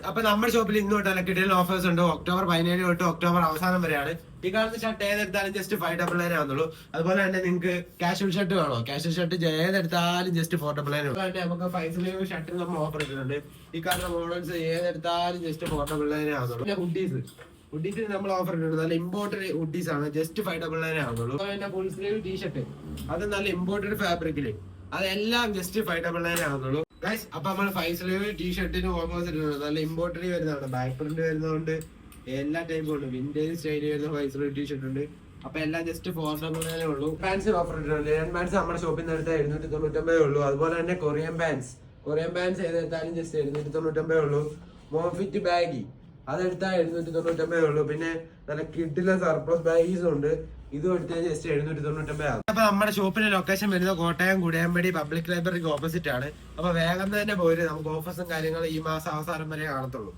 അപ്പൊ നമ്മുടെ ഷോപ്പിൽ ഇന്ന് തൊട്ടല്ല കിടിലൻ ഓഫേഴ്സ് ഉണ്ട്. ഒക്ടോബർ 17 തൊട്ട് ഒക്ടോബർ അവസാനം വരെയാണ്. ഈ കാണുന്ന ഷർട്ട് ഏതെടുത്താലും ജസ്റ്റ് 599 ആവുന്നുള്ളൂ. അതുപോലെ തന്നെ നിങ്ങൾക്ക് കാഷ്വൽ ഷർട്ട് വേണോ? കാഷ്വൽ ഷർട്ട് ഏതെടുത്താലും ജസ്റ്റ് 499. നമുക്ക് 5 ഷർട്ടിൽ നമ്മൾ ഓഫർ ഇട്ടിട്ടുണ്ട്. ഈ കാണുന്ന മോഡൽസ് ഏതെടുത്താലും ജസ്റ്റ് 499 ആവുന്നുള്ളൂ. പിന്നെ ഹുഡീസിന് നമ്മൾ ഓഫർ ഇട്ടിട്ടുണ്ട്. നല്ല ഇമ്പോർട്ടഡ് ഹുഡീസ് ആണ്, ജസ്റ്റ് 599 ആവുന്നുള്ളൂ. പിന്നെ ഫുൾ സ്ലീവ് ടീഷർട്ട് അത് നല്ല ഇമ്പോർട്ടഡ് ഫാബ്രിക്കില് അതെല്ലാം ജസ്റ്റ് 599 ആവുന്നുള്ളൂ. അപ്പൊ നമ്മൾ 5 സ്ലീവ് ടീഷർട്ടിന് ഓപ്പോസിറ്റ് നല്ല ഇമ്പോർട്ടറി വരുന്നതാണ്. ബാക്ക് പ്രിന്റ് വരുന്നതുകൊണ്ട് എല്ലാ ടൈപ്പും ഉണ്ട്. വിന്റേജ് സ്റ്റൈല് വരുന്ന 5 സ്ലീവ് ടീഷർട്ട് ഉണ്ട്. അപ്പൊ എല്ലാം ജസ്റ്റ് 499 ഉള്ളൂ. പാൻസ് ഓഫർ ഇട്ടിട്ടുണ്ട്. പാൻസ് നമ്മുടെ ഷോപ്പിൽ നിന്ന് എടുത്താൽ 799 ഉള്ളൂ. അതുപോലെ തന്നെ കൊറിയൻ പാൻസ് ഏതെടുത്താലും ജസ്റ്റ് 799 ഉള്ളൂ. മോംഫിറ്റ് ബാഗി അതെടുത്താൽ 799 ഉള്ളൂ. പിന്നെ നല്ല കിഡിലെ സർപ്ലസ് ബാഗീസും ഉണ്ട്. ഇതും എടുത്താൽ ജസ്റ്റ് 799 ആകും. അപ്പൊ നമ്മുടെ ഷോപ്പിന്റെ ലൊക്കേഷൻ വരുന്നത് കോട്ടയം കുടിയാമ്പടി പബ്ലിക് ലൈബ്രറിക്ക് ഓപ്പോസിറ്റ് ആണ്. അപ്പൊ വേഗം തന്നെ പോയിട്ട് നമുക്ക് ഓഫേഴ്സും കാര്യങ്ങളും ഈ മാസം അവസാനം വരെ കാണത്തുള്ളൂ.